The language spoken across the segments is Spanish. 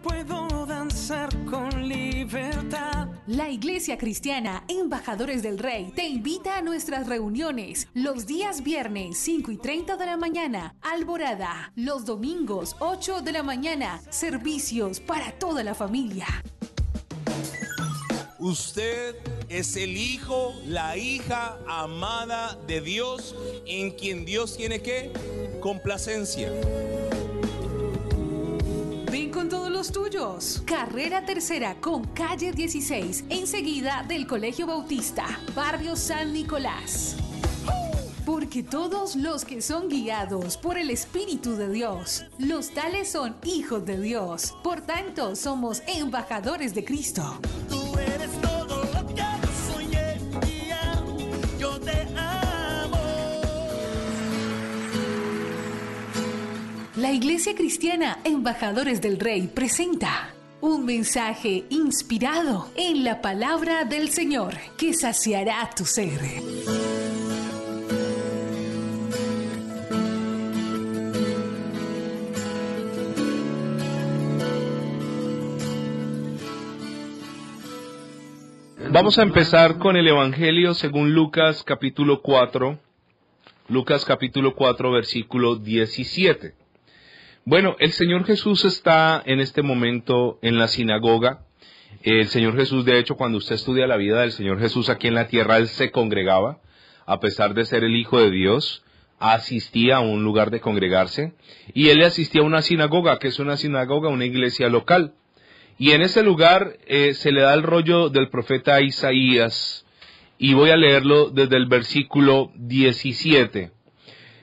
puedo danzar con libertad. La Iglesia Cristiana Embajadores del Rey te invita a nuestras reuniones los días viernes 5:30 de la mañana, Alborada, los domingos 8 de la mañana, servicios para toda la familia. Usted es el hijo, la hija amada de Dios, en quien Dios tiene ¿qué? Complacencia. Ven con todos los tuyos. Carrera Tercera con calle 16, enseguida del Colegio Bautista, barrio San Nicolás. Porque todos los que son guiados por el Espíritu de Dios, los tales son hijos de Dios. Por tanto, somos embajadores de Cristo. Tú eres todo lo que soñé, yo te amo. La Iglesia Cristiana Embajadores del Rey presenta un mensaje inspirado en la palabra del Señor que saciará tu ser. Vamos a empezar con el Evangelio según Lucas capítulo 4. Lucas capítulo 4 versículo 17. Bueno, el Señor Jesús está en este momento en la sinagoga. El Señor Jesús, de hecho, cuando usted estudia la vida del Señor Jesús aquí en la tierra, Él se congregaba, a pesar de ser el Hijo de Dios, asistía a un lugar de congregarse, y Él asistía a una sinagoga, que es una sinagoga, una iglesia local. Y en ese lugar se le da el rollo del profeta Isaías, y voy a leerlo desde el versículo 17.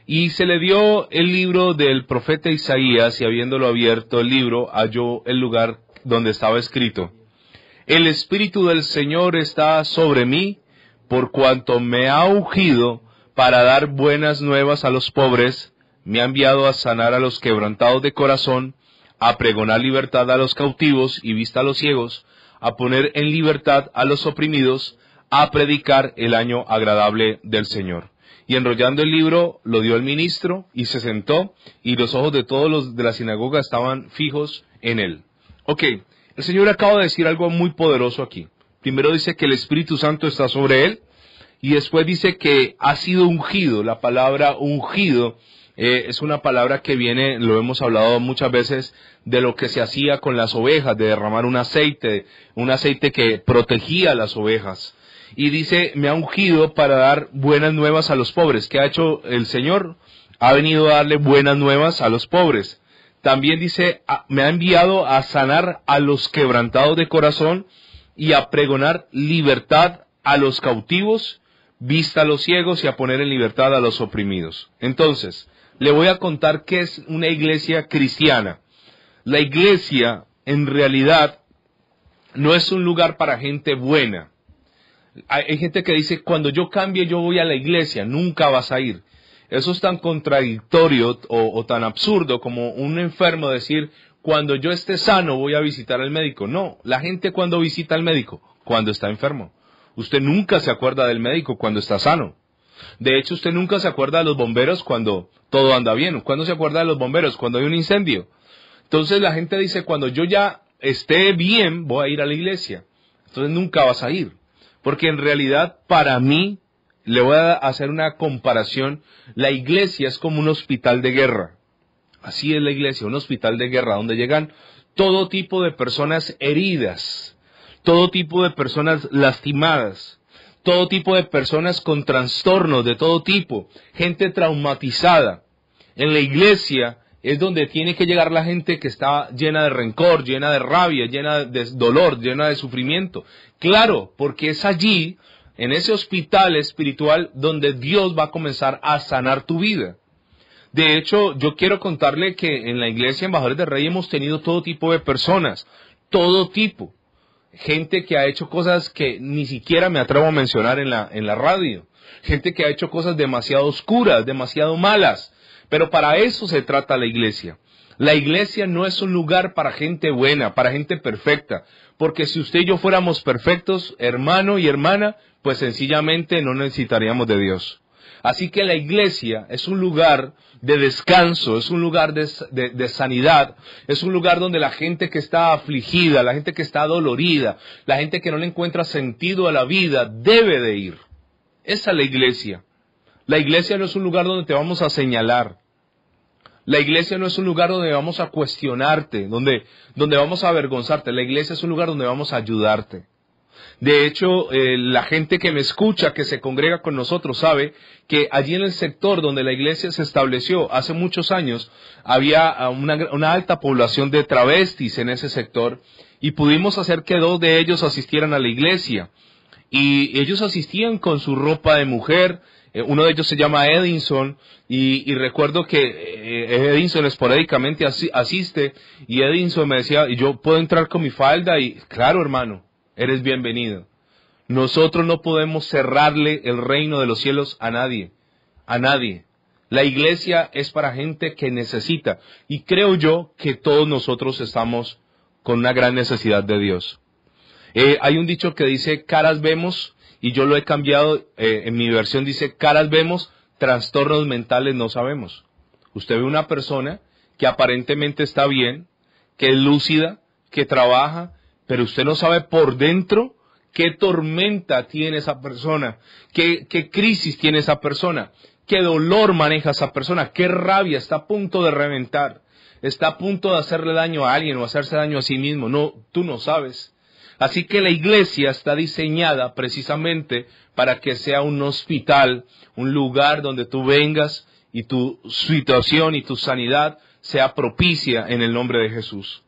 Y se le dio el libro del profeta Isaías, y habiéndolo abierto el libro, halló el lugar donde estaba escrito: El Espíritu del Señor está sobre mí, por cuanto me ha ungido para dar buenas nuevas a los pobres, me ha enviado a sanar a los quebrantados de corazón, a pregonar libertad a los cautivos y vista a los ciegos, a poner en libertad a los oprimidos, a predicar el año agradable del Señor. Y enrollando el libro, lo dio al ministro, y se sentó, y los ojos de todos los de la sinagoga estaban fijos en él. Ok, el Señor acaba de decir algo muy poderoso aquí. Primero dice que el Espíritu Santo está sobre él, y después dice que ha sido ungido. La palabra ungido es una palabra que viene, lo hemos hablado muchas veces, de lo que se hacía con las ovejas, de derramar un aceite que protegía a las ovejas. Y dice, me ha ungido para dar buenas nuevas a los pobres. ¿Qué ha hecho el Señor? Ha venido a darle buenas nuevas a los pobres. También dice, me ha enviado a sanar a los quebrantados de corazón y a pregonar libertad a los cautivos, vista a los ciegos y a poner en libertad a los oprimidos. Entonces, le voy a contar qué es una iglesia cristiana. La iglesia, en realidad, no es un lugar para gente buena. Hay gente que dice, cuando yo cambie yo voy a la iglesia. Nunca vas a ir. Eso es tan contradictorio o tan absurdo como un enfermo decir, cuando yo esté sano voy a visitar al médico. No, la gente cuando visita al médico, cuando está enfermo. Usted nunca se acuerda del médico cuando está sano. De hecho, usted nunca se acuerda de los bomberos cuando todo anda bien. ¿Cuándo se acuerda de los bomberos? Cuando hay un incendio. Entonces la gente dice, cuando yo ya esté bien, voy a ir a la iglesia. Entonces nunca vas a ir. Porque en realidad, para mí, le voy a hacer una comparación. La iglesia es como un hospital de guerra. Así es la iglesia, un hospital de guerra, donde llegan todo tipo de personas heridas, todo tipo de personas lastimadas, todo tipo de personas con trastornos de todo tipo, gente traumatizada. En la iglesia es donde tiene que llegar la gente que está llena de rencor, llena de rabia, llena de dolor, llena de sufrimiento. Claro, porque es allí, en ese hospital espiritual, donde Dios va a comenzar a sanar tu vida. De hecho, yo quiero contarle que en la iglesia Embajadores del Rey hemos tenido todo tipo de personas, todo tipo. Gente que ha hecho cosas que ni siquiera me atrevo a mencionar en la radio. Gente que ha hecho cosas demasiado oscuras, demasiado malas. Pero para eso se trata la iglesia. La iglesia no es un lugar para gente buena, para gente perfecta. Porque si usted y yo fuéramos perfectos, hermano y hermana, pues sencillamente no necesitaríamos de Dios. Así que la iglesia es un lugar de descanso, es un lugar de sanidad, es un lugar donde la gente que está afligida, la gente que está dolorida, la gente que no le encuentra sentido a la vida, debe de ir. Esa es la iglesia. La iglesia no es un lugar donde te vamos a señalar. La iglesia no es un lugar donde vamos a cuestionarte, donde vamos a avergonzarte. La iglesia es un lugar donde vamos a ayudarte. De hecho, la gente que me escucha, que se congrega con nosotros, sabe que allí en el sector donde la iglesia se estableció hace muchos años, había una alta población de travestis en ese sector y pudimos hacer que 2 de ellos asistieran a la iglesia. Y ellos asistían con su ropa de mujer. Uno de ellos se llama Edinson y recuerdo que Edinson esporádicamente asiste y Edinson me decía, ¿y yo puedo entrar con mi falda? Y claro, hermano, eres bienvenido. Nosotros no podemos cerrarle el reino de los cielos a nadie, a nadie. La iglesia es para gente que necesita y creo yo que todos nosotros estamos con una gran necesidad de Dios. Hay un dicho que dice, caras vemos, y yo lo he cambiado, en mi versión dice, caras vemos, trastornos mentales no sabemos. Usted ve una persona que aparentemente está bien, que es lúcida, que trabaja, pero usted no sabe por dentro qué tormenta tiene esa persona, qué crisis tiene esa persona, qué dolor maneja esa persona, qué rabia, está a punto de reventar, está a punto de hacerle daño a alguien o hacerse daño a sí mismo. No, tú no sabes. Así que la iglesia está diseñada precisamente para que sea un hospital, un lugar donde tú vengas y tu situación y tu sanidad sea propicia en el nombre de Jesús.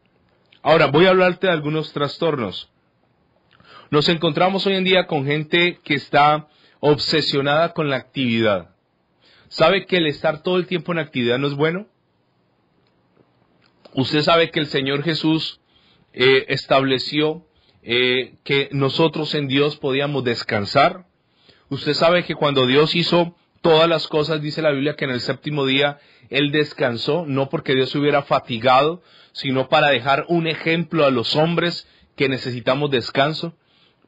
Ahora, voy a hablarte de algunos trastornos. Nos encontramos hoy en día con gente que está obsesionada con la actividad. ¿Sabe que el estar todo el tiempo en actividad no es bueno? Usted sabe que el Señor Jesús estableció que nosotros en Dios podíamos descansar. Usted sabe que cuando Dios hizo todas las cosas, dice la Biblia que en el 7º día Él descansó, no porque Dios se hubiera fatigado, sino para dejar un ejemplo a los hombres que necesitamos descanso.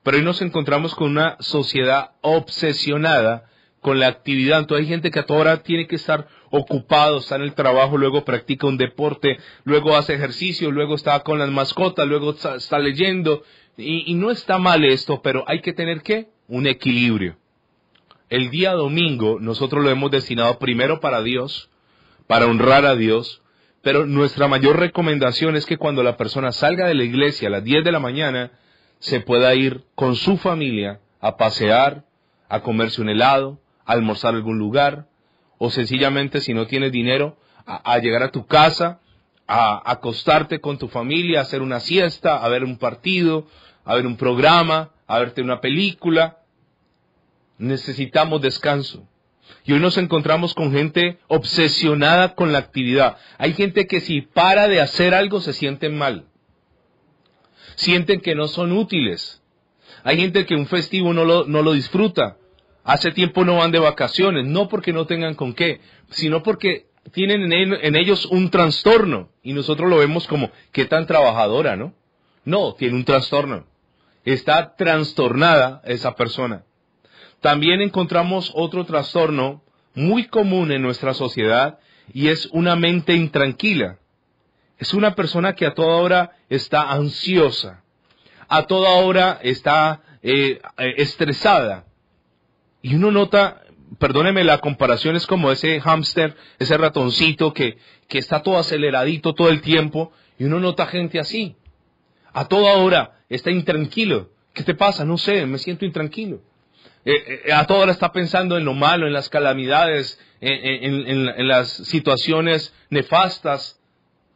Pero hoy nos encontramos con una sociedad obsesionada con la actividad. Entonces hay gente que a toda hora tiene que estar ocupado, está en el trabajo, luego practica un deporte, luego hace ejercicio, luego está con las mascotas, luego está leyendo. Y no está mal esto, pero hay que tener, ¿qué? Un equilibrio. El día domingo nosotros lo hemos destinado primero para Dios, para honrar a Dios, pero nuestra mayor recomendación es que cuando la persona salga de la iglesia a las 10 de la mañana, se pueda ir con su familia a pasear, a comerse un helado, a almorzar en algún lugar, o sencillamente, si no tienes dinero, a llegar a tu casa, a acostarte con tu familia, a hacer una siesta, a ver un partido, a ver un programa, a verte una película. Necesitamos descanso. Y hoy nos encontramos con gente obsesionada con la actividad. Hay gente que si para de hacer algo se sienten mal. Sienten que no son útiles. Hay gente que un festivo no lo disfruta. Hace tiempo no van de vacaciones, no porque no tengan con qué, sino porque tienen en ellos un trastorno. Y nosotros lo vemos como, qué tan trabajadora, ¿no? No, tiene un trastorno. Está trastornada esa persona. También encontramos otro trastorno muy común en nuestra sociedad y es una mente intranquila. Es una persona que a toda hora está ansiosa, a toda hora está estresada. Y uno nota, perdóneme la comparación, es como ese hámster, ese ratoncito que está todo aceleradito todo el tiempo y uno nota gente así. A toda hora está intranquilo. ¿Qué te pasa? No sé, me siento intranquilo. A toda hora está pensando en lo malo, en las calamidades, en las situaciones nefastas.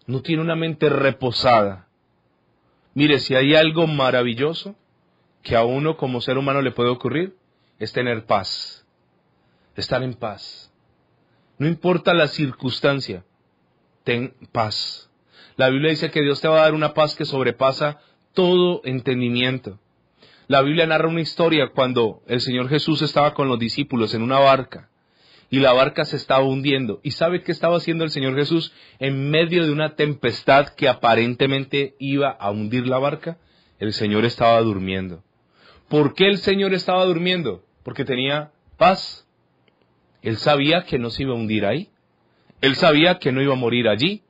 No tiene una mente reposada. Mire, si hay algo maravilloso que a uno como ser humano le puede ocurrir, es tener paz, estar en paz. No importa la circunstancia, ten paz. La Biblia dice que Dios te va a dar una paz que sobrepasa todo entendimiento. La Biblia narra una historia cuando el Señor Jesús estaba con los discípulos en una barca y la barca se estaba hundiendo. ¿Y sabe qué estaba haciendo el Señor Jesús en medio de una tempestad que aparentemente iba a hundir la barca? El Señor estaba durmiendo. ¿Por qué el Señor estaba durmiendo? Porque tenía paz. Él sabía que no se iba a hundir ahí. Él sabía que no iba a morir allí.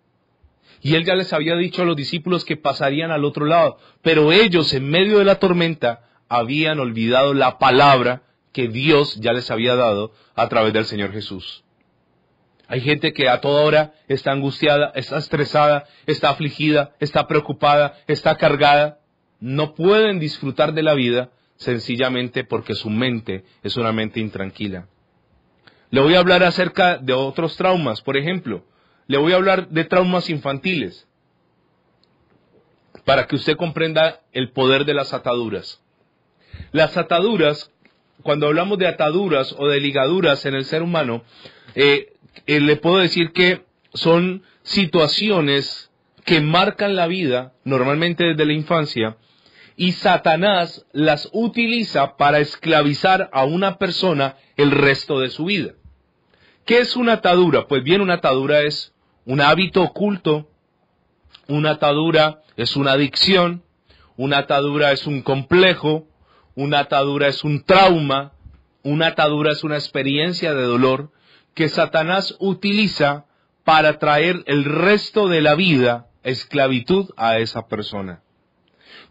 Y él ya les había dicho a los discípulos que pasarían al otro lado. Pero ellos, en medio de la tormenta, habían olvidado la palabra que Dios ya les había dado a través del Señor Jesús. Hay gente que a toda hora está angustiada, está estresada, está afligida, está preocupada, está cargada. No pueden disfrutar de la vida sencillamente porque su mente es una mente intranquila. Le voy a hablar acerca de otros traumas. Por ejemplo, le voy a hablar de traumas infantiles para que usted comprenda el poder de las ataduras. Las ataduras, cuando hablamos de ataduras o de ligaduras en el ser humano, le puedo decir que son situaciones que marcan la vida, normalmente desde la infancia, y Satanás las utiliza para esclavizar a una persona el resto de su vida. ¿Qué es una atadura? Pues bien, una atadura es un hábito oculto, una atadura es una adicción, una atadura es un complejo, una atadura es un trauma, una atadura es una experiencia de dolor que Satanás utiliza para traer el resto de la vida esclavitud a esa persona.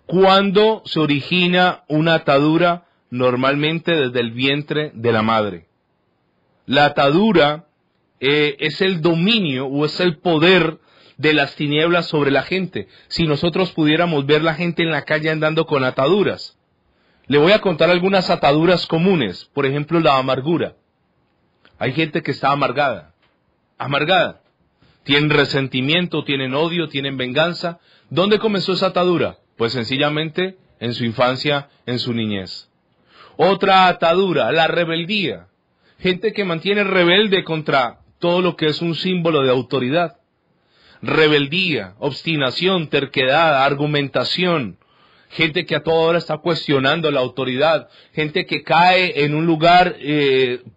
¿Cuándo se origina una atadura? Normalmente desde el vientre de la madre. La atadura es el dominio o es el poder de las tinieblas sobre la gente. Si nosotros pudiéramos ver la gente en la calle andando con ataduras. Le voy a contar algunas ataduras comunes. Por ejemplo, la amargura. Hay gente que está amargada. Tienen resentimiento, tienen odio, tienen venganza. ¿Dónde comenzó esa atadura? Pues sencillamente en su infancia, en su niñez. Otra atadura, la rebeldía. Gente que mantiene rebelde contra todo lo que es un símbolo de autoridad. Rebeldía, obstinación, terquedad, argumentación. Gente que a toda hora está cuestionando la autoridad. Gente que cae en un lugar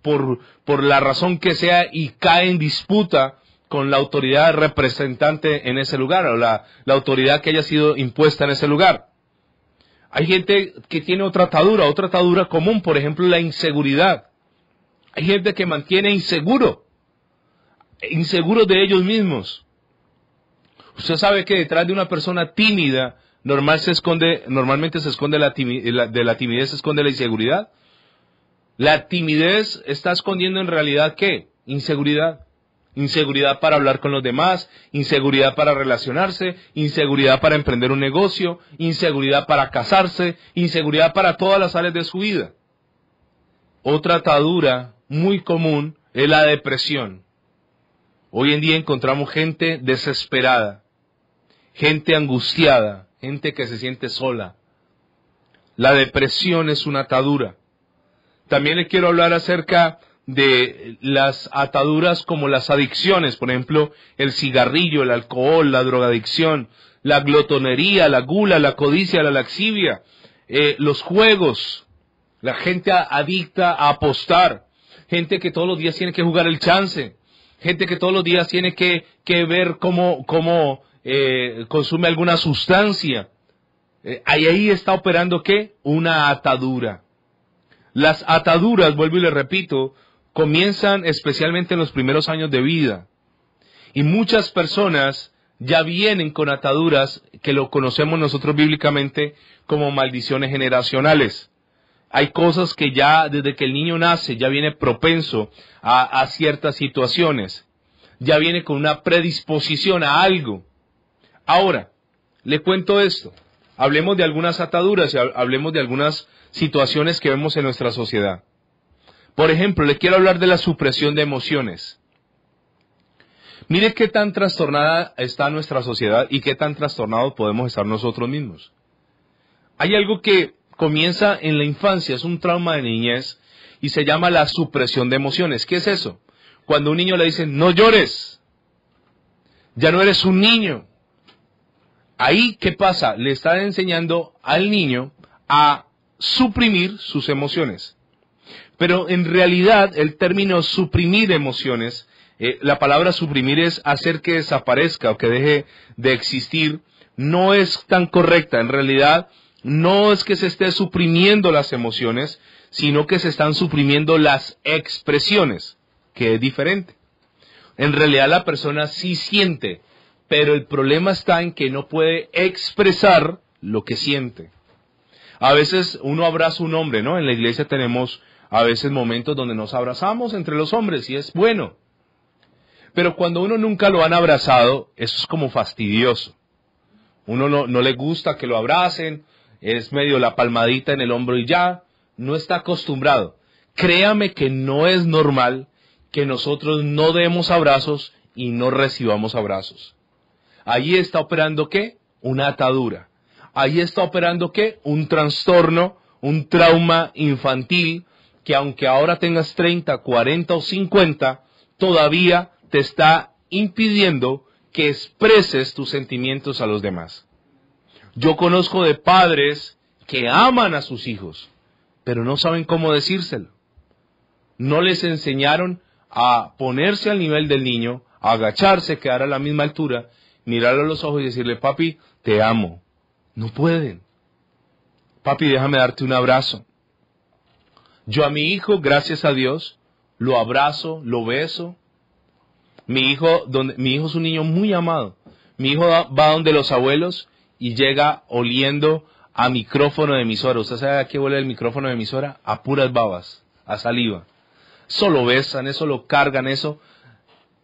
por la razón que sea y cae en disputa con la autoridad representante en ese lugar o la autoridad que haya sido impuesta en ese lugar. Hay gente que tiene otra atadura común, por ejemplo, la inseguridad. Hay gente que mantiene inseguros de ellos mismos. Usted sabe que detrás de una persona tímida normalmente se esconde de la timidez se esconde la inseguridad. La timidez está escondiendo en realidad ¿qué? Inseguridad. Inseguridad para hablar con los demás, inseguridad para relacionarse, inseguridad para emprender un negocio, inseguridad para casarse, inseguridad para todas las áreas de su vida. Otra atadura muy común es la depresión. Hoy en día encontramos gente desesperada, gente angustiada, gente que se siente sola. La depresión es una atadura. También le quiero hablar acerca de las ataduras como las adicciones, por ejemplo, el cigarrillo, el alcohol, la drogadicción, la glotonería, la gula, la codicia, la laxivia, los juegos, la gente adicta a apostar, gente que todos los días tiene que jugar el chance, gente que todos los días tiene que ver cómo consume alguna sustancia. Ahí está operando ¿qué? Una atadura. Las ataduras, vuelvo y le repito, comienzan especialmente en los primeros años de vida. Y muchas personas ya vienen con ataduras que lo conocemos nosotros bíblicamente como maldiciones generacionales. Hay cosas que ya desde que el niño nace ya viene propenso a ciertas situaciones. Ya viene con una predisposición a algo. Ahora, le cuento esto. Hablemos de algunas ataduras y hablemos de algunas situaciones que vemos en nuestra sociedad. Por ejemplo, le quiero hablar de la supresión de emociones. Mire qué tan trastornada está nuestra sociedad y qué tan trastornados podemos estar nosotros mismos. Hay algo que comienza en la infancia, es un trauma de niñez y se llama la supresión de emociones. ¿Qué es eso? Cuando a un niño le dicen, no llores, ya no eres un niño. Ahí, ¿qué pasa? Le está enseñando al niño a suprimir sus emociones. Pero en realidad el término suprimir emociones, la palabra suprimir es hacer que desaparezca o que deje de existir, no es tan correcta. En realidad no es que se esté suprimiendo las emociones, sino que se están suprimiendo las expresiones. que es diferente. En realidad la persona sí siente, pero el problema está en que no puede expresar lo que siente. A veces uno abraza a un hombre, ¿no? En la iglesia tenemos a veces momentos donde nos abrazamos entre los hombres y es bueno. Pero cuando uno nunca lo han abrazado, eso es como fastidioso. Uno no le gusta que lo abracen, es medio la palmadita en el hombro y ya, no está acostumbrado. Créame que no es normal que nosotros no demos abrazos y no recibamos abrazos. Allí está operando ¿qué? Una atadura. Allí está operando ¿qué? Un trastorno, un trauma infantil que aunque ahora tengas 30, 40 o 50, todavía te está impidiendo que expreses tus sentimientos a los demás. Yo conozco de padres que aman a sus hijos, pero no saben cómo decírselo. No les enseñaron a ponerse al nivel del niño, a agacharse, quedar a la misma altura, mirarlo a los ojos y decirle, papi, te amo. No pueden. Papi, déjame darte un abrazo. Yo a mi hijo, gracias a Dios, lo abrazo, lo beso. Mi hijo es un niño muy amado. Mi hijo va donde los abuelos y llega oliendo a micrófono de emisora. ¿Usted sabe a qué huele el micrófono de emisora? A puras babas, a saliva. Eso lo besan, eso lo cargan, eso.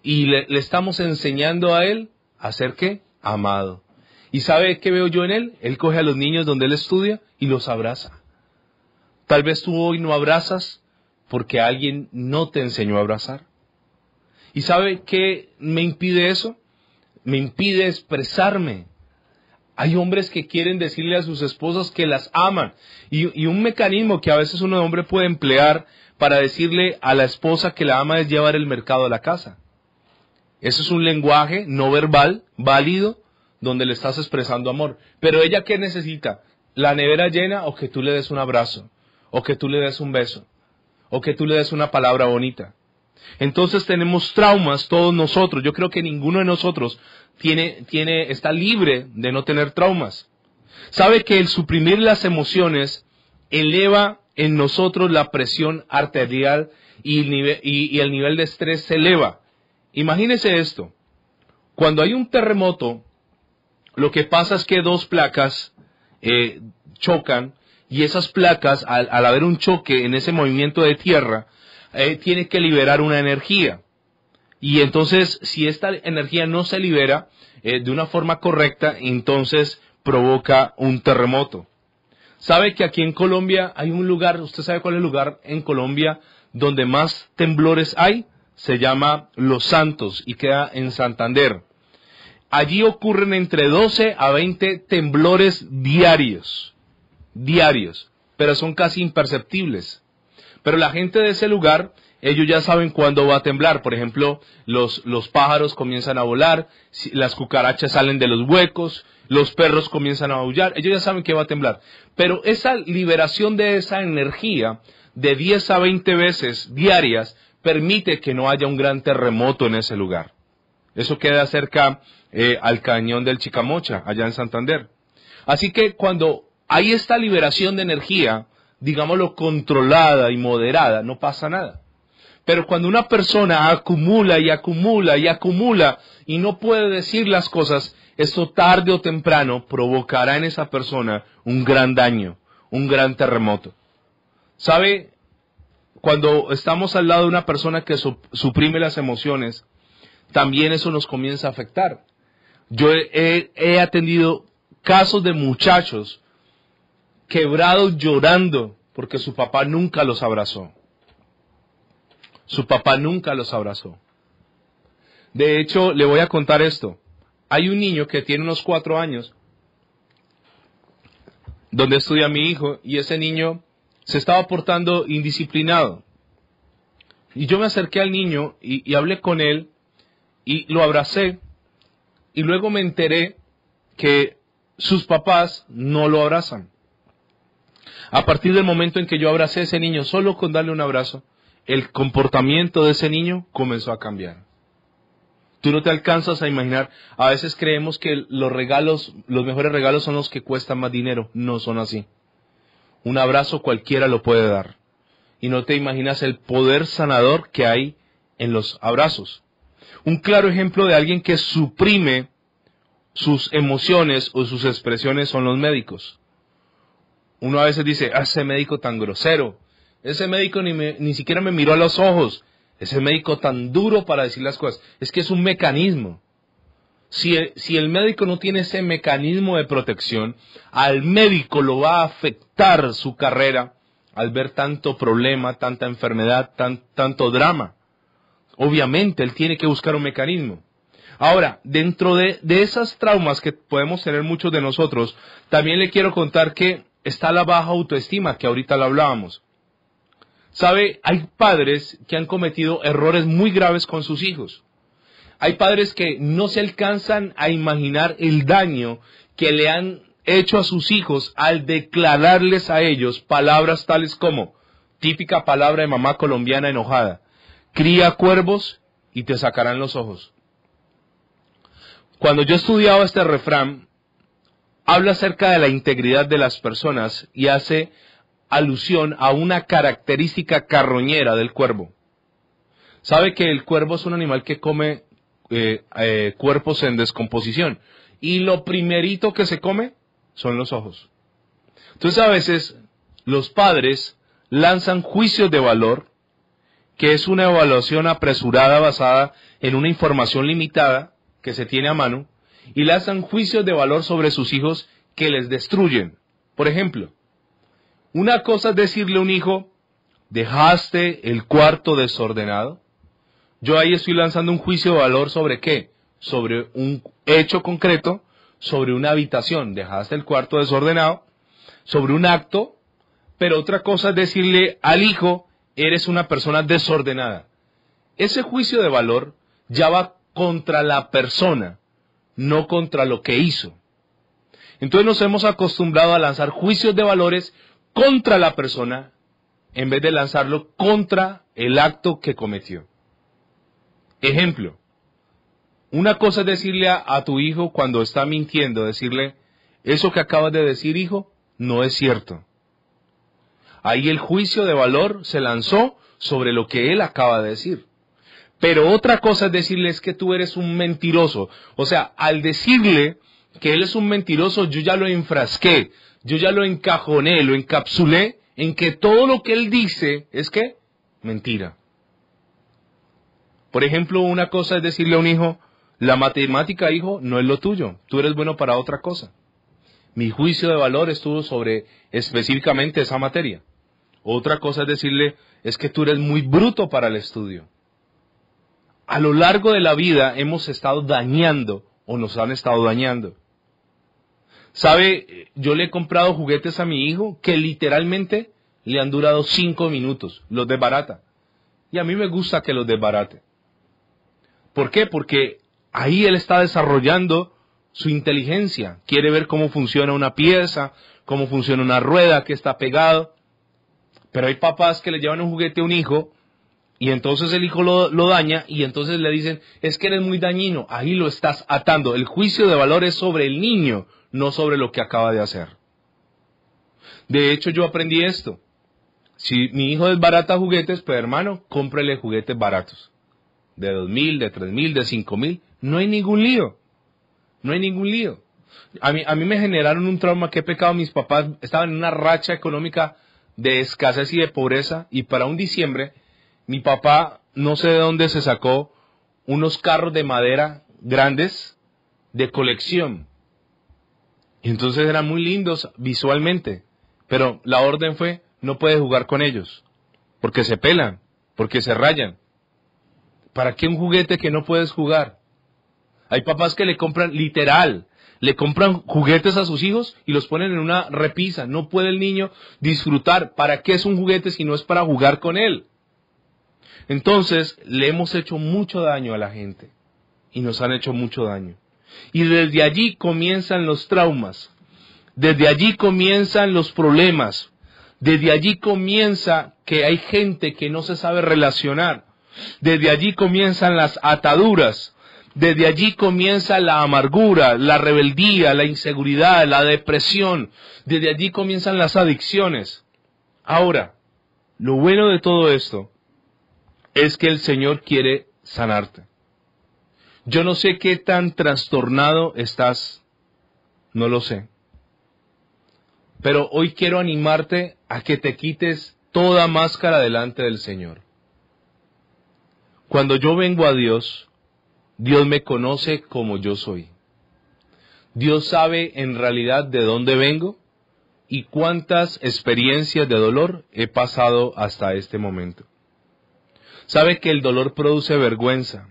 Y le estamos enseñando a él a ser ¿qué? Amado. ¿Y sabe qué veo yo en él? Él coge a los niños donde él estudia y los abraza. Tal vez tú hoy no abrazas porque alguien no te enseñó a abrazar. ¿Y sabe qué me impide eso? Me impide expresarme. Hay hombres que quieren decirle a sus esposas que las aman. Y un mecanismo que a veces un hombre puede emplear para decirle a la esposa que la ama es llevar el mercado a la casa. Eso es un lenguaje no verbal, válido, donde le estás expresando amor. Pero ella, ¿qué necesita? ¿La nevera llena o que tú le des un abrazo? ¿O que tú le des un beso? ¿O que tú le des una palabra bonita? Entonces tenemos traumas todos nosotros. Yo creo que ninguno de nosotros está libre de no tener traumas. ¿Sabe que el suprimir las emociones eleva en nosotros la presión arterial y el nivel de estrés se eleva? Imagínese esto. Cuando hay un terremoto, lo que pasa es que dos placas chocan y esas placas, al haber un choque en ese movimiento de tierra, tiene que liberar una energía. Y entonces, si esta energía no se libera de una forma correcta, entonces provoca un terremoto. ¿Sabe que aquí en Colombia hay un lugar, usted sabe cuál es el lugar en Colombia donde más temblores hay? Se llama Los Santos y queda en Santander. Allí ocurren entre 12 a 20 temblores diarios, pero son casi imperceptibles. Pero la gente de ese lugar, ellos ya saben cuándo va a temblar. Por ejemplo, los pájaros comienzan a volar, las cucarachas salen de los huecos, los perros comienzan a aullar, ellos ya saben que va a temblar. Pero esa liberación de esa energía de 10 a 20 veces diarias permite que no haya un gran terremoto en ese lugar. Eso queda cerca al cañón del Chicamocha, allá en Santander. Así que cuando hay esta liberación de energía, digámoslo, controlada y moderada, no pasa nada. Pero cuando una persona acumula y acumula y acumula y no puede decir las cosas, esto tarde o temprano provocará en esa persona un gran daño, un gran terremoto. ¿Sabe? Cuando estamos al lado de una persona que suprime las emociones, también eso nos comienza a afectar. Yo he atendido casos de muchachos quebrados llorando porque su papá nunca los abrazó. Su papá nunca los abrazó. De hecho, le voy a contar esto. Hay un niño que tiene unos 4 años, donde estudia mi hijo, y ese niño se estaba portando indisciplinado. Y yo me acerqué al niño y hablé con él, y lo abracé, y luego me enteré que sus papás no lo abrazan. A partir del momento en que yo abracé a ese niño, solo con darle un abrazo, el comportamiento de ese niño comenzó a cambiar. Tú no te alcanzas a imaginar. A veces creemos que los mejores regalos son los que cuestan más dinero. No son así. Un abrazo cualquiera lo puede dar. Y no te imaginas el poder sanador que hay en los abrazos. Un claro ejemplo de alguien que suprime sus emociones o sus expresiones son los médicos. Uno a veces dice, ese médico tan grosero, ese médico ni siquiera me miró a los ojos, ese médico tan duro para decir las cosas. Es que es un mecanismo. Si el médico no tiene ese mecanismo de protección, al médico lo va a afectar su carrera al ver tanto problema, tanta enfermedad, tanto drama. Obviamente, él tiene que buscar un mecanismo. Ahora, dentro de esas traumas que podemos tener muchos de nosotros, también le quiero contar que está la baja autoestima, que ahorita lo hablábamos. ¿Sabe? Hay padres que han cometido errores muy graves con sus hijos. Hay padres que no se alcanzan a imaginar el daño que le han hecho a sus hijos al declararles a ellos palabras tales como, típica palabra de mamá colombiana enojada, cría cuervos y te sacarán los ojos. Cuando yo estudiaba este refrán, habla acerca de la integridad de las personas y hace alusión a una característica carroñera del cuervo. Sabe que el cuervo es un animal que come cuerpos en descomposición y lo primerito que se come son los ojos. Entonces a veces los padres lanzan juicios de valor, que es una evaluación apresurada basada en una información limitada que se tiene a mano, y lanzan juicios de valor sobre sus hijos que les destruyen. Por ejemplo, una cosa es decirle a un hijo, ¿dejaste el cuarto desordenado? Yo ahí estoy lanzando un juicio de valor sobre ¿qué? Sobre un hecho concreto, sobre una habitación, dejaste el cuarto desordenado, sobre un acto, pero otra cosa es decirle al hijo, eres una persona desordenada. Ese juicio de valor ya va contra la persona, no contra lo que hizo. Entonces nos hemos acostumbrado a lanzar juicios de valores contra la persona, en vez de lanzarlo contra el acto que cometió. Ejemplo, una cosa es decirle a tu hijo cuando está mintiendo, decirle, eso que acabas de decir, hijo, no es cierto. Ahí el juicio de valor se lanzó sobre lo que él acaba de decir. Pero otra cosa es decirle es que tú eres un mentiroso. O sea, al decirle que él es un mentiroso, yo ya lo enfrasqué, yo ya lo encajoné, lo encapsulé en que todo lo que él dice es que mentira. Por ejemplo, una cosa es decirle a un hijo, la matemática, hijo, no es lo tuyo, tú eres bueno para otra cosa. Mi juicio de valor estuvo sobre específicamente esa materia. Otra cosa es decirle, es que tú eres muy bruto para el estudio. A lo largo de la vida hemos estado dañando o nos han estado dañando. ¿Sabe? Yo le he comprado juguetes a mi hijo que literalmente le han durado 5 minutos, los desbarata. Y a mí me gusta que los desbarate. ¿Por qué? Porque ahí él está desarrollando su inteligencia. Quiere ver cómo funciona una pieza, cómo funciona una rueda, qué está pegado. Pero hay papás que le llevan un juguete a un hijo y entonces el hijo lo daña y entonces le dicen, es que eres muy dañino. Ahí lo estás atando. El juicio de valor es sobre el niño, no sobre lo que acaba de hacer. De hecho, yo aprendí esto. Si mi hijo desbarata juguetes, pues hermano, cómprele juguetes baratos. De 2,000, de 3,000, de 5,000. No hay ningún lío. No hay ningún lío. A mí me generaron un trauma que he pecado. Mis papás estaban en una racha económica de escasez y de pobreza. Y para un diciembre, mi papá, no sé de dónde se sacó, unos carros de madera grandes de colección. Y entonces eran muy lindos visualmente. Pero la orden fue, no puedes jugar con ellos. Porque se pelan, porque se rayan. ¿Para qué un juguete que no puedes jugar? Hay papás que le compran, literal, le compran juguetes a sus hijos y los ponen en una repisa. No puede el niño disfrutar. ¿Para qué es un juguete si no es para jugar con él? Entonces, le hemos hecho mucho daño a la gente. Y nos han hecho mucho daño. Y desde allí comienzan los traumas. Desde allí comienzan los problemas. Desde allí comienza que hay gente que no se sabe relacionar. Desde allí comienzan las ataduras. Desde allí comienza la amargura, la rebeldía, la inseguridad, la depresión. Desde allí comienzan las adicciones. Ahora, lo bueno de todo esto es que el Señor quiere sanarte. Yo no sé qué tan trastornado estás, no lo sé. Pero hoy quiero animarte a que te quites toda máscara delante del Señor. Cuando yo vengo a Dios, Dios me conoce como yo soy. Dios sabe en realidad de dónde vengo y cuántas experiencias de dolor he pasado hasta este momento. Sabe que el dolor produce vergüenza.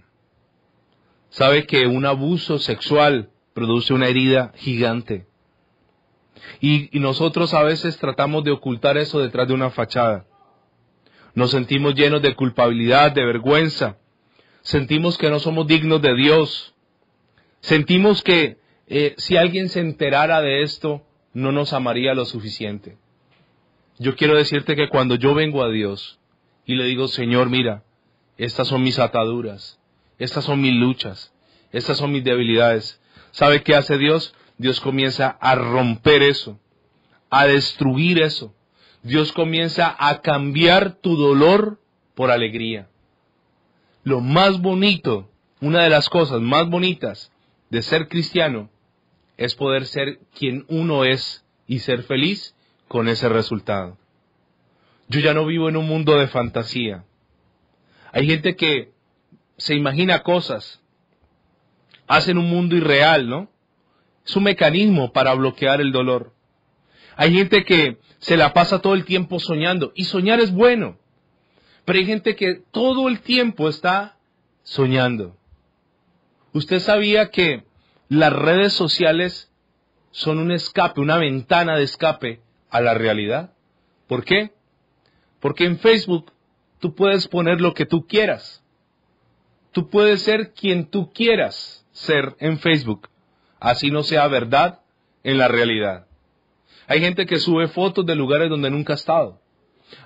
Sabe que un abuso sexual produce una herida gigante. Y nosotros a veces tratamos de ocultar eso detrás de una fachada. Nos sentimos llenos de culpabilidad, de vergüenza. Sentimos que no somos dignos de Dios. Sentimos que si alguien se enterara de esto, no nos amaría lo suficiente. Yo quiero decirte que cuando yo vengo a Dios y le digo, Señor, mira, estas son mis ataduras, estas son mis luchas, estas son mis debilidades. ¿Sabe qué hace Dios? Dios comienza a romper eso, a destruir eso. Dios comienza a cambiar tu dolor por alegría. Lo más bonito, una de las cosas más bonitas de ser cristiano, es poder ser quien uno es y ser feliz con ese resultado. Yo ya no vivo en un mundo de fantasía. Hay gente que se imagina cosas, hacen un mundo irreal, ¿no? Es un mecanismo para bloquear el dolor. Hay gente que se la pasa todo el tiempo soñando, y soñar es bueno, pero hay gente que todo el tiempo está soñando. ¿Usted sabía que las redes sociales son un escape, una ventana de escape a la realidad? ¿Por qué? Porque en Facebook tú puedes poner lo que tú quieras. Tú puedes ser quien tú quieras ser en Facebook, así no sea verdad en la realidad. Hay gente que sube fotos de lugares donde nunca ha estado.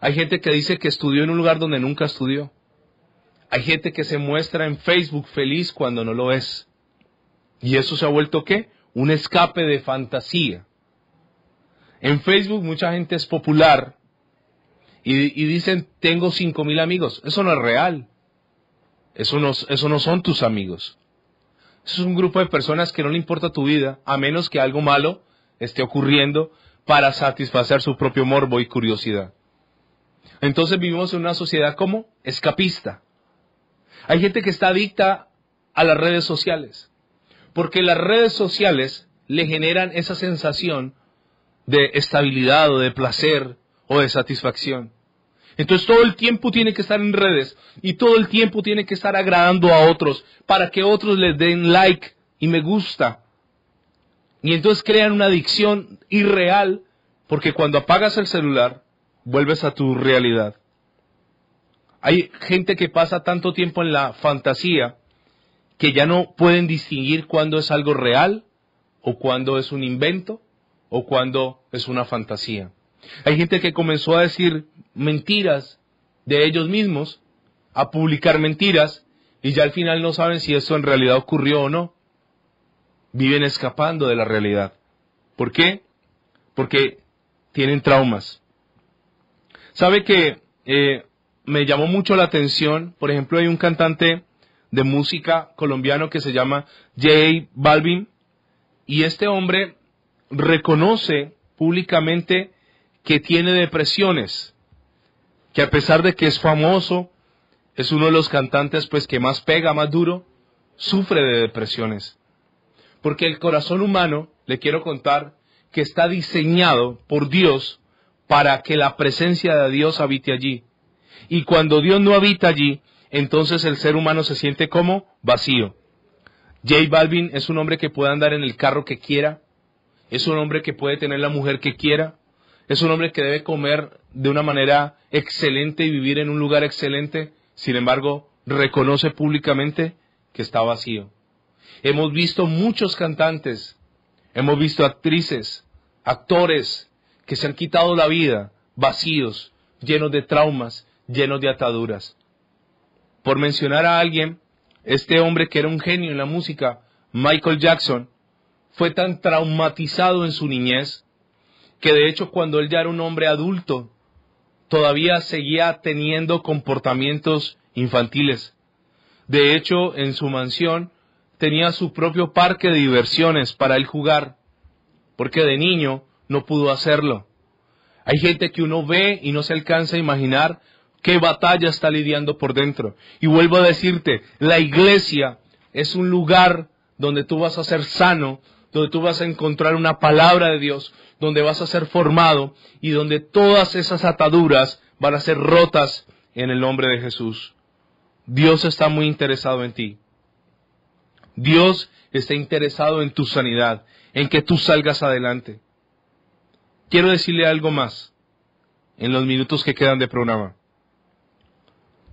Hay gente que dice que estudió en un lugar donde nunca estudió. Hay gente que se muestra en Facebook feliz cuando no lo es. ¿Y eso se ha vuelto qué? Un escape de fantasía. En Facebook mucha gente es popular y dicen, tengo 5,000 amigos. Eso no es real. Eso no son tus amigos. Eso es un grupo de personas que no le importa tu vida, a menos que algo malo esté ocurriendo para satisfacer su propio morbo y curiosidad. Entonces vivimos en una sociedad como escapista. Hay gente que está adicta a las redes sociales, porque las redes sociales le generan esa sensación de estabilidad o de placer o de satisfacción. Entonces todo el tiempo tiene que estar en redes y todo el tiempo tiene que estar agradando a otros para que otros les den like y me gusta. Y entonces crean una adicción irreal, porque cuando apagas el celular vuelves a tu realidad. Hay gente que pasa tanto tiempo en la fantasía que ya no pueden distinguir cuándo es algo real o cuándo es un invento o cuándo es una fantasía. Hay gente que comenzó a decir mentiras de ellos mismos, a publicar mentiras, y ya al final no saben si esto en realidad ocurrió o no. Viven escapando de la realidad. ¿Por qué? Porque tienen traumas. ¿Sabe que me llamó mucho la atención? Por ejemplo, hay un cantante de música colombiano que se llama J Balvin, y este hombre reconoce públicamente que tiene depresiones, que a pesar de que es famoso, es uno de los cantantes pues que más pega, más duro, sufre de depresiones. Porque el corazón humano, le quiero contar, que está diseñado por Dios para que la presencia de Dios habite allí. Y cuando Dios no habita allí, entonces el ser humano se siente como vacío. J Balvin es un hombre que puede andar en el carro que quiera, es un hombre que puede tener la mujer que quiera, es un hombre que debe comer de una manera excelente y vivir en un lugar excelente, sin embargo, reconoce públicamente que está vacío. Hemos visto muchos cantantes, hemos visto actrices, actores que se han quitado la vida, vacíos, llenos de traumas, llenos de ataduras. Por mencionar a alguien, este hombre que era un genio en la música, Michael Jackson, fue tan traumatizado en su niñez, que de hecho cuando él ya era un hombre adulto, todavía seguía teniendo comportamientos infantiles. De hecho, en su mansión tenía su propio parque de diversiones para él jugar, porque de niño no pudo hacerlo. Hay gente que uno ve y no se alcanza a imaginar qué batalla está lidiando por dentro. Y vuelvo a decirte, la iglesia es un lugar donde tú vas a ser sano, donde tú vas a encontrar una palabra de Dios, donde vas a ser formado y donde todas esas ataduras van a ser rotas en el nombre de Jesús. Dios está muy interesado en ti. Dios está interesado en tu sanidad, en que tú salgas adelante. Quiero decirle algo más en los minutos que quedan de programa.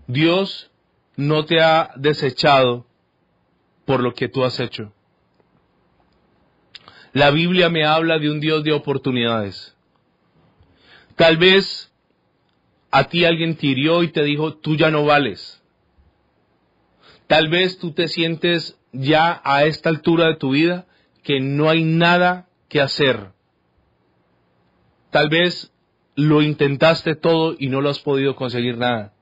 Dios no te ha desechado por lo que tú has hecho. La Biblia me habla de un Dios de oportunidades. Tal vez a ti alguien te hirió y te dijo, tú ya no vales. Tal vez tú te sientes ya a esta altura de tu vida que no hay nada que hacer. Tal vez lo intentaste todo y no lo has podido conseguir nada.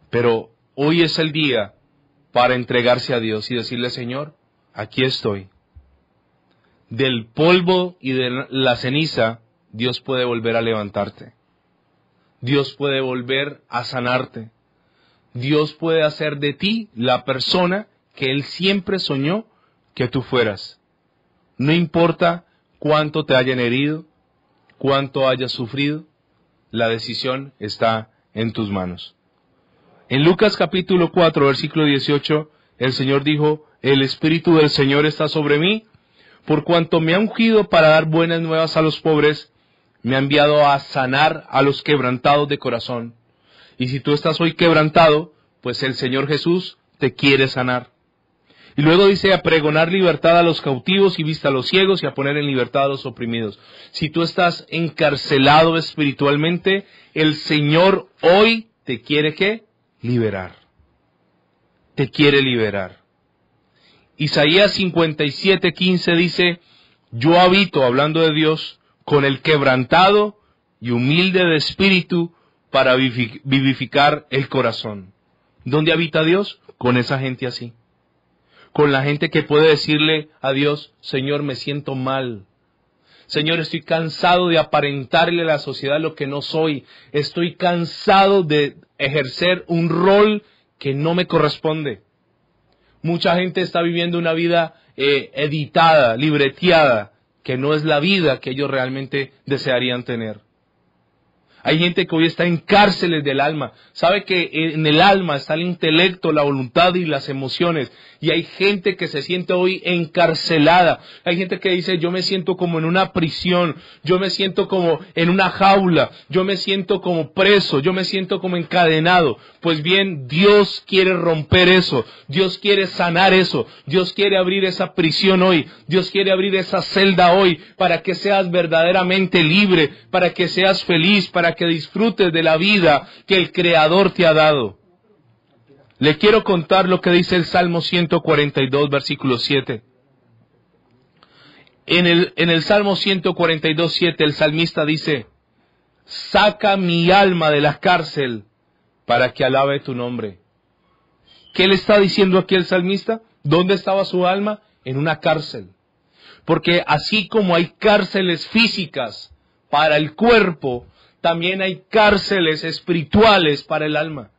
Pero hoy es el día para entregarse a Dios y decirle, Señor, aquí estoy. Del polvo y de la ceniza, Dios puede volver a levantarte. Dios puede volver a sanarte. Dios puede hacer de ti la persona que Él siempre soñó que tú fueras. No importa cuánto te hayan herido, cuánto hayas sufrido, la decisión está en tus manos. En Lucas capítulo 4, versículo 18, el Señor dijo, el Espíritu del Señor está sobre mí, por cuanto me ha ungido para dar buenas nuevas a los pobres, me ha enviado a sanar a los quebrantados de corazón. Y si tú estás hoy quebrantado, pues el Señor Jesús te quiere sanar. Y luego dice a pregonar libertad a los cautivos y vista a los ciegos y a poner en libertad a los oprimidos. Si tú estás encarcelado espiritualmente, el Señor hoy te quiere ¿qué? Liberar. Te quiere liberar. Isaías 57:15 dice, yo habito, hablando de Dios, con el quebrantado y humilde de espíritu para vivificar el corazón. ¿Dónde habita Dios? Con esa gente así. Con la gente que puede decirle a Dios, Señor, me siento mal. Señor, estoy cansado de aparentarle a la sociedad lo que no soy. Estoy cansado de ejercer un rol que no me corresponde. Mucha gente está viviendo una vida editada, libreteada, que no es la vida que ellos realmente desearían tener. Hay gente que hoy está en cárceles del alma. Sabe que en el alma está el intelecto, la voluntad y las emociones. Y hay gente que se siente hoy encarcelada. Hay gente que dice, yo me siento como en una prisión. Yo me siento como en una jaula. Yo me siento como preso. Yo me siento como encadenado. Pues bien, Dios quiere romper eso. Dios quiere sanar eso. Dios quiere abrir esa prisión hoy. Dios quiere abrir esa celda hoy para que seas verdaderamente libre, para que seas feliz, para que disfrutes de la vida que el Creador te ha dado. Le quiero contar lo que dice el Salmo 142, versículo 7. En el Salmo 142, 7, el salmista dice, saca mi alma de la cárcel para que alabe tu nombre. ¿Qué le está diciendo aquí el salmista? ¿Dónde estaba su alma? En una cárcel. Porque así como hay cárceles físicas para el cuerpo, también hay cárceles espirituales para el alma.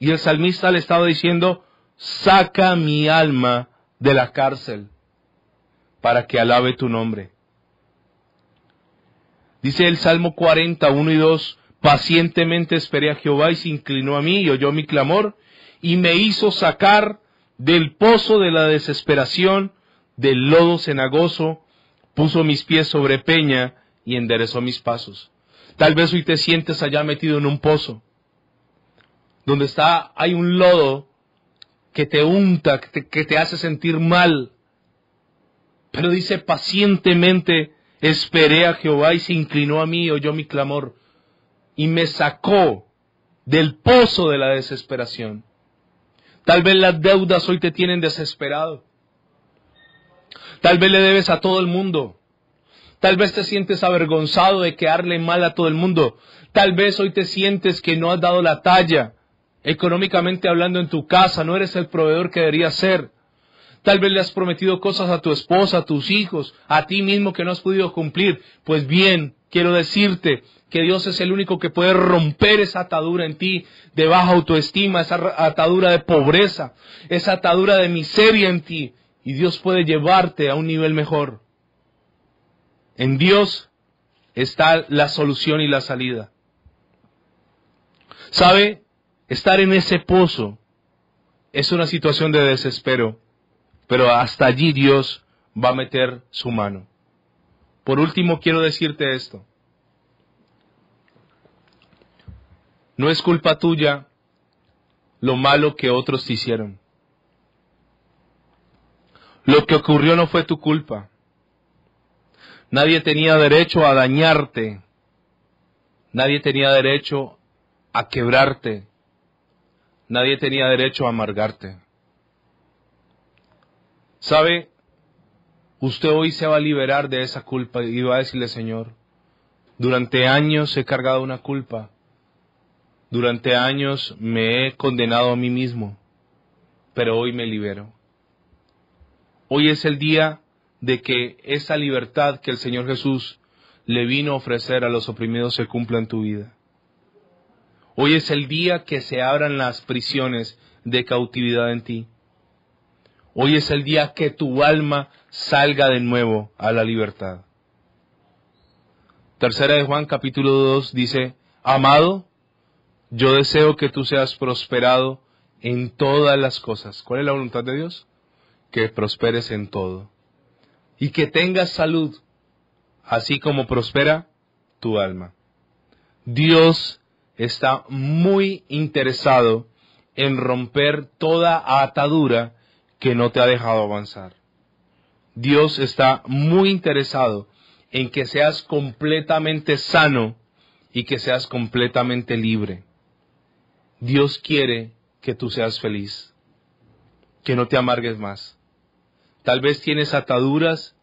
Y el salmista le estaba diciendo, saca mi alma de la cárcel para que alabe tu nombre. Dice el Salmo 40, 1 y 2, pacientemente esperé a Jehová y se inclinó a mí y oyó mi clamor y me hizo sacar del pozo de la desesperación, del lodo cenagoso, puso mis pies sobre peña y enderezó mis pasos. Tal vez hoy te sientes allá metido en un pozo, donde hay un lodo que te unta, que te hace sentir mal. Pero dice, pacientemente esperé a Jehová y se inclinó a mí y oyó mi clamor y me sacó del pozo de la desesperación. Tal vez las deudas hoy te tienen desesperado. Tal vez le debes a todo el mundo. Tal vez te sientes avergonzado de quedarle mal a todo el mundo. Tal vez hoy te sientes que no has dado la talla Económicamente hablando, en tu casa no eres el proveedor que deberías ser. Tal vez le has prometido cosas a tu esposa, a tus hijos, a ti mismo que no has podido cumplir. Pues bien, quiero decirte que Dios es el único que puede romper esa atadura en ti de baja autoestima, esa atadura de pobreza, esa atadura de miseria en ti. Y Dios puede llevarte a un nivel mejor. En Dios está la solución y la salida. ¿Sabe? Estar en ese pozo es una situación de desespero, pero hasta allí Dios va a meter su mano. Por último, quiero decirte esto. No es culpa tuya lo malo que otros te hicieron. Lo que ocurrió no fue tu culpa. Nadie tenía derecho a dañarte. Nadie tenía derecho a quebrarte. Nadie tenía derecho a amargarte. ¿Sabe? Usted hoy se va a liberar de esa culpa y va a decirle, Señor, durante años he cargado una culpa. Durante años me he condenado a mí mismo, pero hoy me libero. Hoy es el día de que esa libertad que el Señor Jesús le vino a ofrecer a los oprimidos se cumpla en tu vida. Hoy es el día que se abran las prisiones de cautividad en ti. Hoy es el día que tu alma salga de nuevo a la libertad. Tercera de Juan, capítulo 2, dice, amado, yo deseo que tú seas prosperado en todas las cosas. ¿Cuál es la voluntad de Dios? Que prosperes en todo. Y que tengas salud, así como prospera tu alma. Dios está muy interesado en romper toda atadura que no te ha dejado avanzar. Dios está muy interesado en que seas completamente sano y que seas completamente libre. Dios quiere que tú seas feliz, que no te amargues más. Tal vez tienes ataduras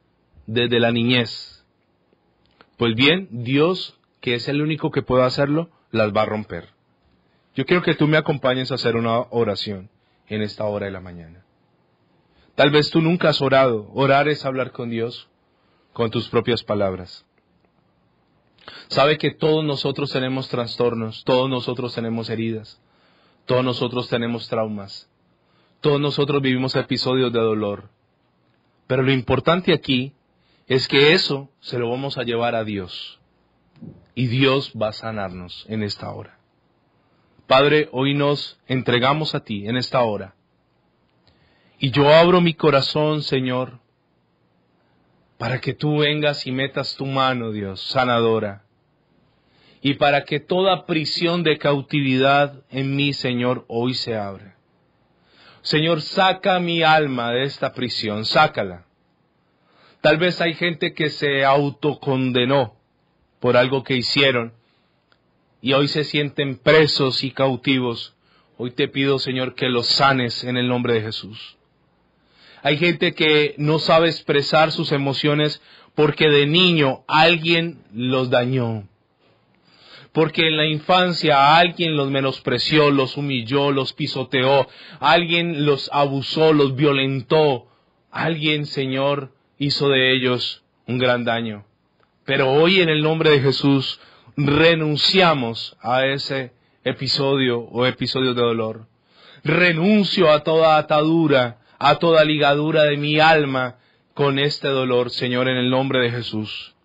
desde la niñez. Pues bien, Dios, que es el único que puede hacerlo, las va a romper. Yo quiero que tú me acompañes a hacer una oración en esta hora de la mañana. Tal vez tú nunca has orado. Orar es hablar con Dios con tus propias palabras. Sabe que todos nosotros tenemos trastornos, todos nosotros tenemos heridas, todos nosotros tenemos traumas, todos nosotros vivimos episodios de dolor. Pero lo importante aquí es que eso se lo vamos a llevar a Dios. Y Dios va a sanarnos en esta hora. Padre, hoy nos entregamos a ti en esta hora. Y yo abro mi corazón, Señor, para que tú vengas y metas tu mano, Dios, sanadora. Y para que toda prisión de cautividad en mí, Señor, hoy se abra. Señor, saca mi alma de esta prisión, sácala. Tal vez hay gente que se autocondenó por algo que hicieron y hoy se sienten presos y cautivos. Hoy te pido, Señor, que los sanes en el nombre de Jesús. Hay gente que no sabe expresar sus emociones porque de niño alguien los dañó. Porque en la infancia alguien los menospreció, los humilló, los pisoteó, alguien los abusó, los violentó. Alguien, Señor, hizo de ellos un gran daño. Pero hoy en el nombre de Jesús renunciamos a ese episodio o episodios de dolor. Renuncio a toda atadura, a toda ligadura de mi alma con este dolor, Señor, en el nombre de Jesús.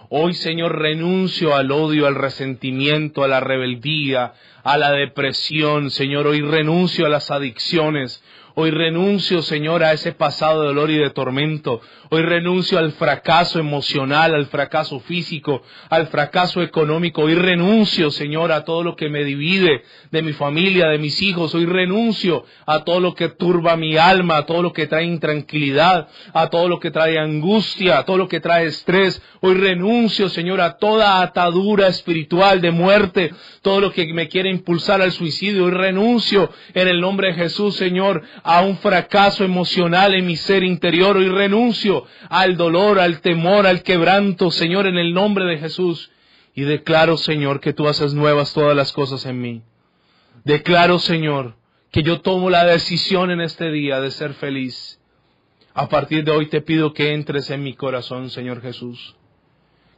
Hoy, Señor, renuncio al odio, al resentimiento, a la rebeldía, a la depresión. Señor, hoy renuncio a las adicciones. Hoy renuncio, Señor, a ese pasado de dolor y de tormento. Hoy renuncio al fracaso emocional, al fracaso físico, al fracaso económico. Hoy renuncio, Señor, a todo lo que me divide de mi familia, de mis hijos. Hoy renuncio a todo lo que turba mi alma, a todo lo que trae intranquilidad, a todo lo que trae angustia, a todo lo que trae estrés. Hoy renuncio, Señor, a toda atadura espiritual de muerte, todo lo que me quiere impulsar al suicidio. Hoy renuncio en el nombre de Jesús, Señor, a un fracaso emocional en mi ser interior. Hoy renuncio al dolor, al temor, al quebranto, Señor, en el nombre de Jesús. Y declaro, Señor, que tú haces nuevas todas las cosas en mí. Declaro, Señor, que yo tomo la decisión en este día de ser feliz. A partir de hoy te pido que entres en mi corazón, Señor Jesús.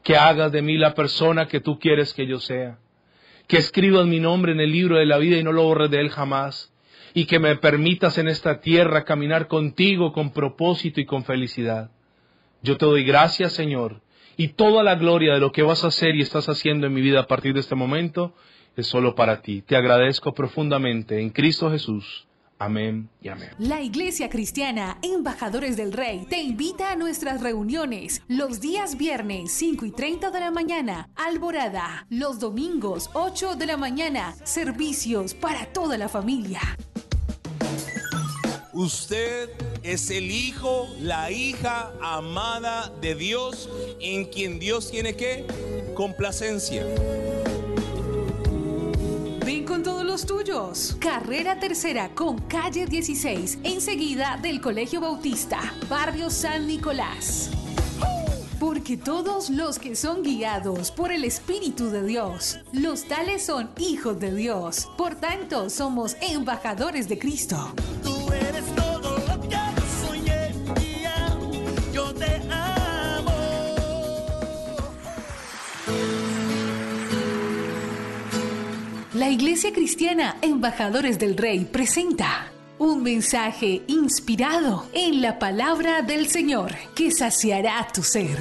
Que hagas de mí la persona que tú quieres que yo sea. Que escribas mi nombre en el libro de la vida y no lo borres de él jamás. Y que me permitas en esta tierra caminar contigo con propósito y con felicidad. Yo te doy gracias, Señor, y toda la gloria de lo que vas a hacer y estás haciendo en mi vida a partir de este momento es solo para ti. Te agradezco profundamente en Cristo Jesús. Amén y amén. La Iglesia Cristiana Embajadores del Rey te invita a nuestras reuniones los días viernes 5:30 de la mañana, Alborada, los domingos 8 de la mañana, servicios para toda la familia. Usted es el hijo, la hija amada de Dios, en quien Dios tiene ¿qué? Complacencia. Ven con todos los tuyos. Carrera Tercera con calle 16, enseguida del Colegio Bautista, barrio San Nicolás. Porque todos los que son guiados por el Espíritu de Dios, los tales son hijos de Dios. Por tanto, somos embajadores de Cristo. Tú eres todo lo que soñé, tía. Yo te amo. La Iglesia Cristiana Embajadores del Rey presenta un mensaje inspirado en la palabra del Señor que saciará tu ser.